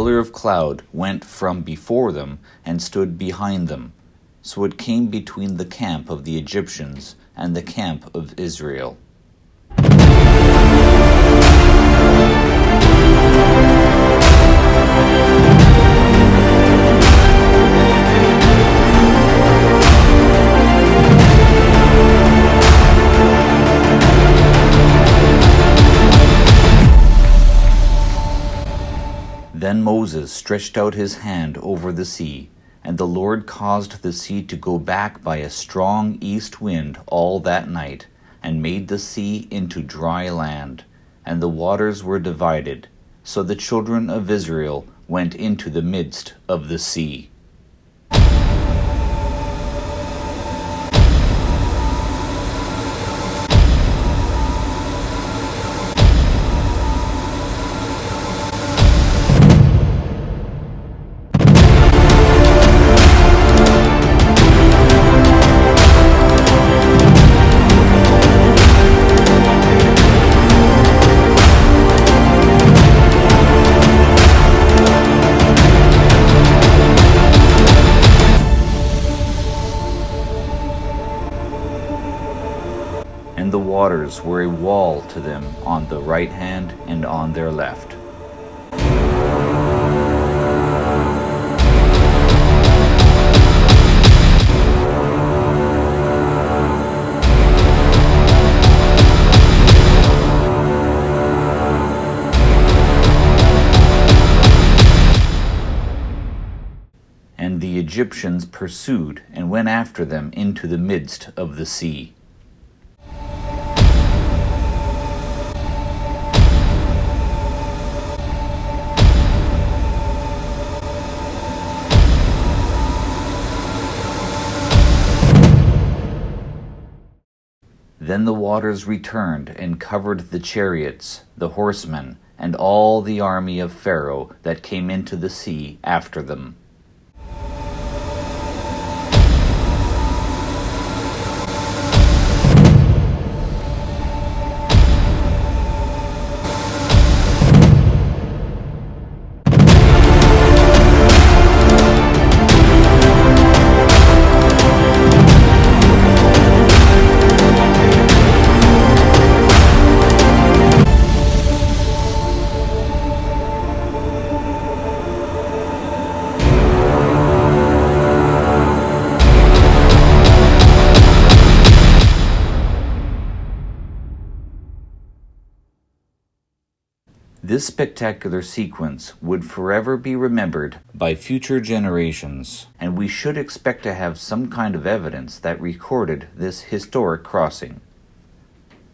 pillar of cloud went from before them and stood behind them. So it came between the camp of the Egyptians and the camp of Israel. Then Moses stretched out his hand over the sea, and the Lord caused the sea to go back by a strong east wind all that night, and made the sea into dry land, and the waters were divided. So the children of Israel went into the midst of the sea. And the waters were a wall to them on the right hand and on their left. And the Egyptians pursued and went after them into the midst of the sea. Then the waters returned and covered the chariots, the horsemen, and all the army of Pharaoh that came into the sea after them. This spectacular sequence would forever be remembered by future generations, and we should expect to have some kind of evidence that recorded this historic crossing.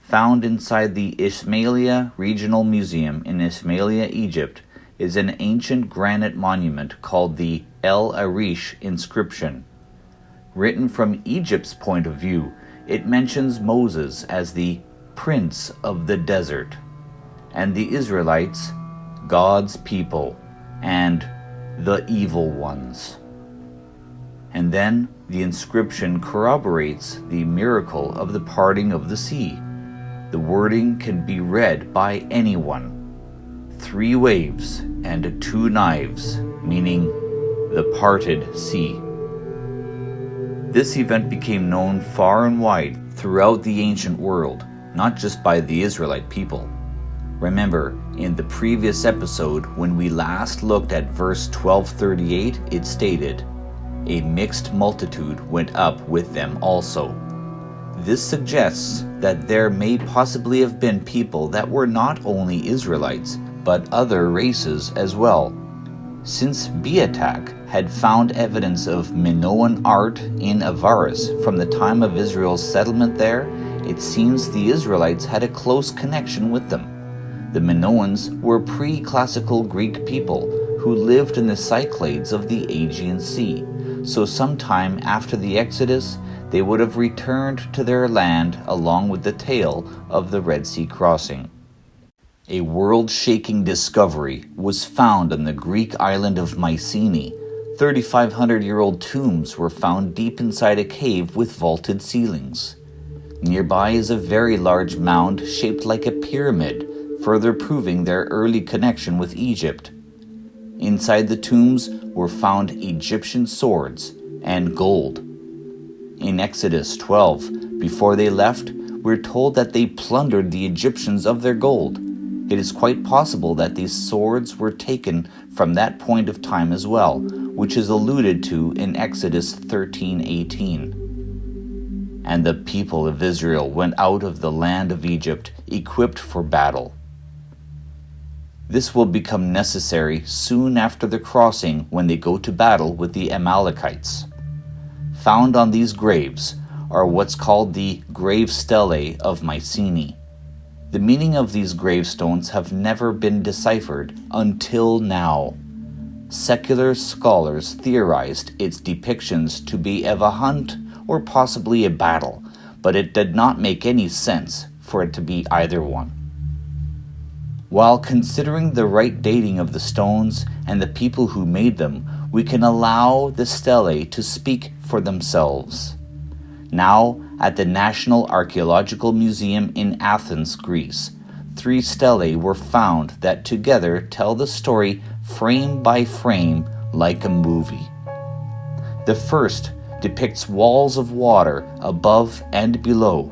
Found inside the Ismailia Regional Museum in Ismailia, Egypt, is an ancient granite monument called the El Arish inscription. Written from Egypt's point of view, it mentions Moses as the Prince of the Desert, and the Israelites, God's people, and the evil ones. And then the inscription corroborates the miracle of the parting of the sea. The wording can be read by anyone. 3 waves and 2 knives, meaning the parted sea. This event became known far and wide throughout the ancient world, not just by the Israelite people. Remember, in the previous episode, when we last looked at verse 1238, it stated, "A mixed multitude went up with them also." This suggests that there may possibly have been people that were not only Israelites, but other races as well. Since Beatak had found evidence of Minoan art in Avaris from the time of Israel's settlement there, it seems the Israelites had a close connection with them. The Minoans were pre-classical Greek people who lived in the Cyclades of the Aegean Sea, so sometime after the Exodus, they would have returned to their land along with the tale of the Red Sea crossing. A world-shaking discovery was found on the Greek island of Mycenae. 3,500-year-old tombs were found deep inside a cave with vaulted ceilings. Nearby is a very large mound shaped like a pyramid, further proving their early connection with Egypt. Inside the tombs were found Egyptian swords and gold. In Exodus 12, before they left, we're told that they plundered the Egyptians of their gold. It is quite possible that these swords were taken from that point of time as well, which is alluded to in Exodus 13:18. And the people of Israel went out of the land of Egypt, equipped for battle. This will become necessary soon after the crossing when they go to battle with the Amalekites. Found on these graves are what's called the grave stelae of Mycenae. The meaning of these gravestones have never been deciphered until now. Secular scholars theorized its depictions to be of a hunt or possibly a battle, but it did not make any sense for it to be either one. While considering the right dating of the stones and the people who made them, we can allow the stelae to speak for themselves. Now, at the National Archaeological Museum in Athens, Greece, 3 stelae were found that together tell the story frame by frame like a movie. The first depicts walls of water above and below.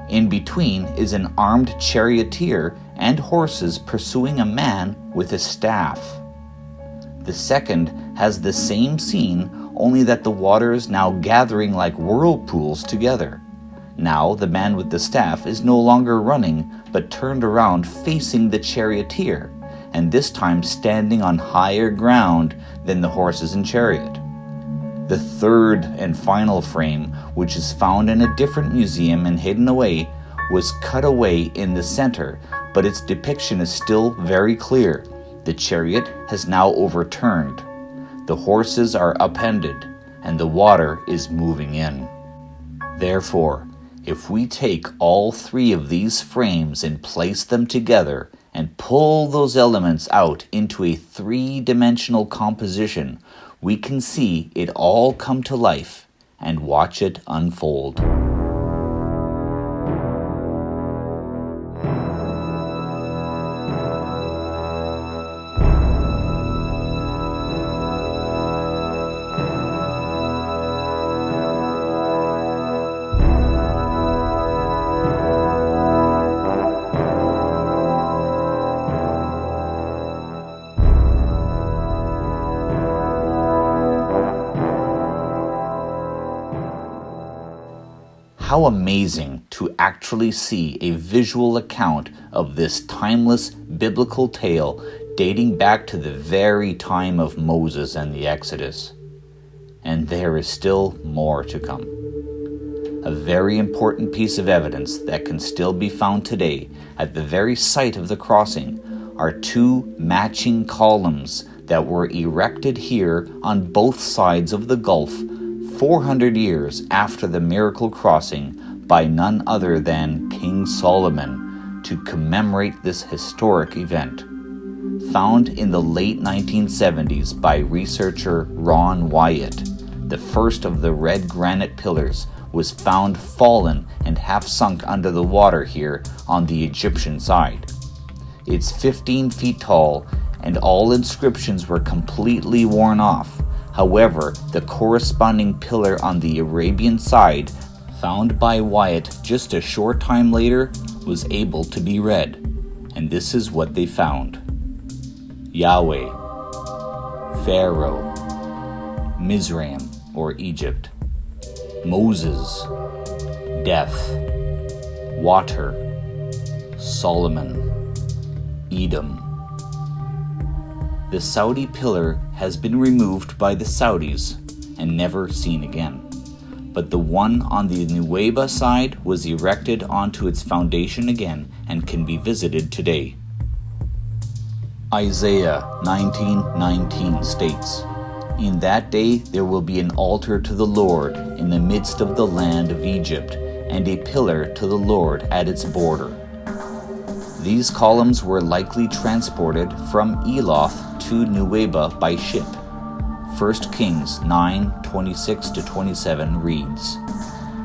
In between is an armed charioteer and horses pursuing a man with a staff. The second has the same scene, only that the water is now gathering like whirlpools together. Now the man with the staff is no longer running, but turned around facing the charioteer, and this time standing on higher ground than the horses and chariot. The third and final frame, which is found in a different museum and hidden away, was cut away in the center, but its depiction is still very clear. The chariot has now overturned. The horses are upended, and the water is moving in. Therefore, if we take all 3 of these frames and place them together and pull those elements out into a 3-dimensional composition, we can see it all come to life and watch it unfold. How amazing to actually see a visual account of this timeless biblical tale dating back to the very time of Moses and the Exodus. And there is still more to come. A very important piece of evidence that can still be found today at the very site of the crossing are 2 matching columns that were erected here on both sides of the Gulf 400 years after the miracle crossing by none other than King Solomon to commemorate this historic event. Found in the late 1970s by researcher Ron Wyatt, the first of the red granite pillars was found fallen and half sunk under the water here on the Egyptian side. It's 15 feet tall and all inscriptions were completely worn off. However, the corresponding pillar on the Arabian side, found by Wyatt just a short time later, was able to be read. And this is what they found. Yahweh, Pharaoh, Mizraim or Egypt, Moses, death, water, Solomon, Edom. The Saudi pillar has been removed by the Saudis and never seen again. But the one on the Nuweiba side was erected onto its foundation again and can be visited today. Isaiah 19:19 states, "In that day there will be an altar to the Lord in the midst of the land of Egypt, and a pillar to the Lord at its border." These columns were likely transported from Eloth to Nuweiba by ship. 1 Kings 9:26-27 reads,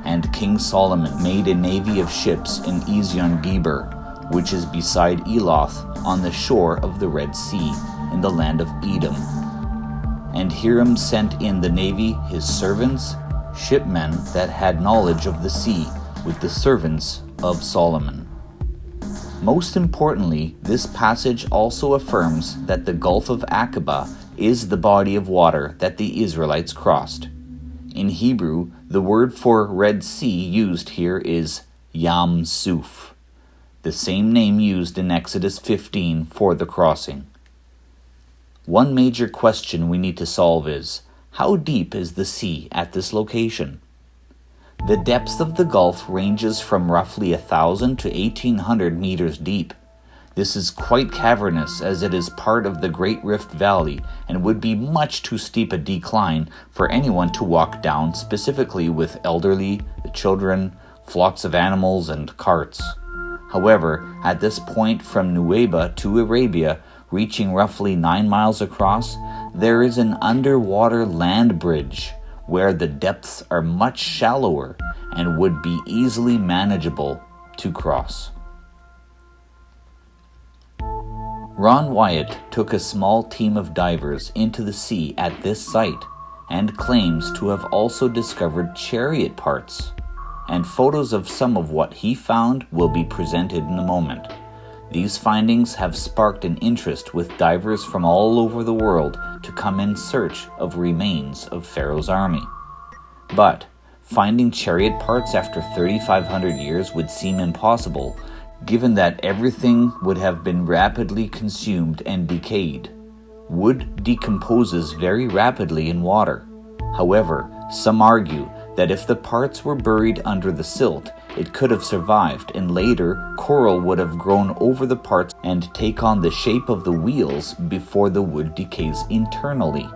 "And King Solomon made a navy of ships in Ezion Geber, which is beside Eloth, on the shore of the Red Sea, in the land of Edom. And Hiram sent in the navy his servants, shipmen that had knowledge of the sea, with the servants of Solomon. Most importantly, this passage also affirms that the Gulf of Aqaba is the body of water that the Israelites crossed. In Hebrew, the word for Red Sea used here is Yam Suf, the same name used in Exodus 15 for the crossing. One major question we need to solve is, how deep is the sea at this location? The depth of the Gulf ranges from roughly 1,000 to 1,800 meters deep. This is quite cavernous as it is part of the Great Rift Valley and would be much too steep a decline for anyone to walk down, specifically with elderly, children, flocks of animals, and carts. However, at this point from Nuweiba to Arabia, reaching roughly 9 miles across, there is an underwater land bridge where the depths are much shallower and would be easily manageable to cross. Ron Wyatt took a small team of divers into the sea at this site and claims to have also discovered chariot parts, and photos of some of what he found will be presented in a moment. These findings have sparked an interest with divers from all over the world to come in search of remains of Pharaoh's army. But finding chariot parts after 3,500 years would seem impossible, given that everything would have been rapidly consumed and decayed. Wood decomposes very rapidly in water. However, some argue that if the parts were buried under the silt, it could have survived, and later coral would have grown over the parts and take on the shape of the wheels before the wood decays internally.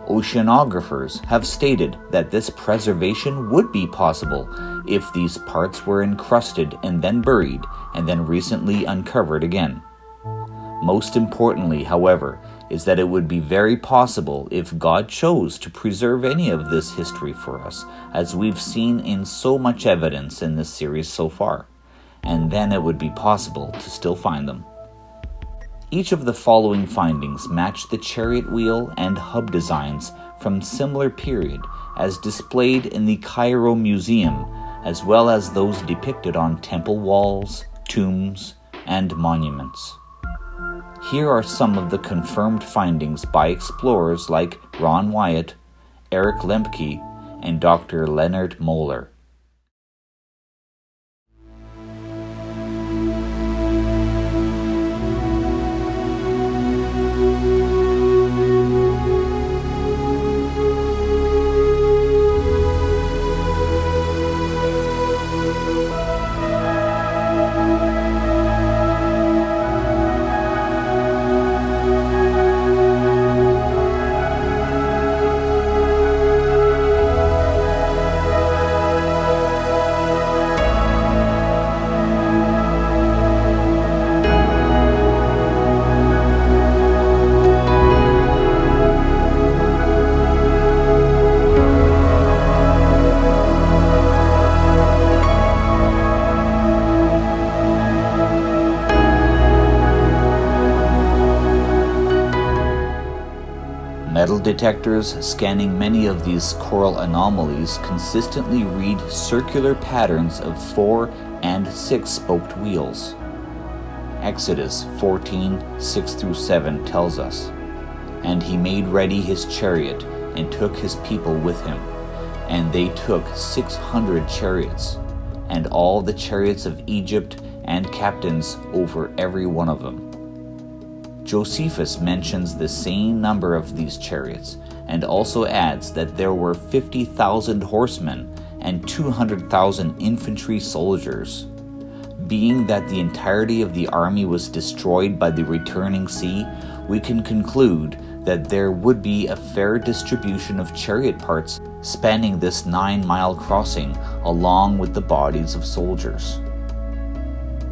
Oceanographers have stated that this preservation would be possible if these parts were encrusted and then buried and then recently uncovered again. Most importantly, however, is that it would be very possible if God chose to preserve any of this history for us, as we've seen in so much evidence in this series so far, and then it would be possible to still find them. Each of the following findings match the chariot wheel and hub designs from similar period as displayed in the Cairo Museum, as well as those depicted on temple walls, tombs, and monuments. Here are some of the confirmed findings by explorers like Ron Wyatt, Eric Lemke, and Dr. Leonard Moeller. Metal detectors scanning many of these coral anomalies consistently read circular patterns of 4 and 6-spoked wheels. Exodus 14:6-7 tells us, "And he made ready his chariot, and took his people with him. And they took 600 chariots, and all the chariots of Egypt, and captains over every one of them." Josephus mentions the same number of these chariots, and also adds that there were 50,000 horsemen and 200,000 infantry soldiers. Being that the entirety of the army was destroyed by the returning sea, we can conclude that there would be a fair distribution of chariot parts spanning this 9-mile crossing along with the bodies of soldiers.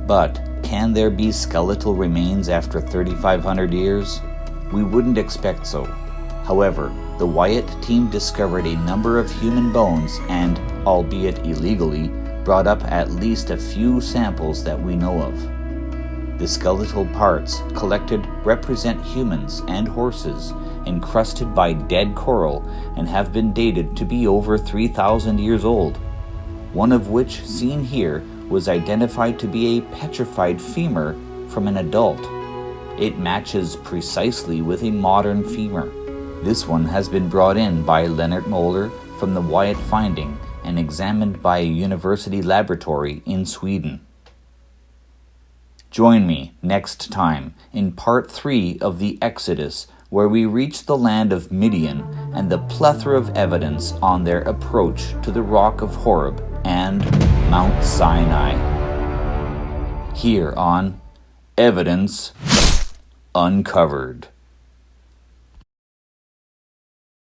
But can there be skeletal remains after 3,500 years? We wouldn't expect so. However, the Wyatt team discovered a number of human bones and, albeit illegally, brought up at least a few samples that we know of. The skeletal parts collected represent humans and horses, encrusted by dead coral, and have been dated to be over 3,000 years old. One of which, seen here, was identified to be a petrified femur from an adult. It matches precisely with a modern femur. This one has been brought in by Leonard Moeller from the Wyatt finding and examined by a university laboratory in Sweden. Join me next time in part 3 of the Exodus, where we reach the land of Midian and the plethora of evidence on their approach to the rock of Horeb and Mount Sinai. Here on Evidence Uncovered.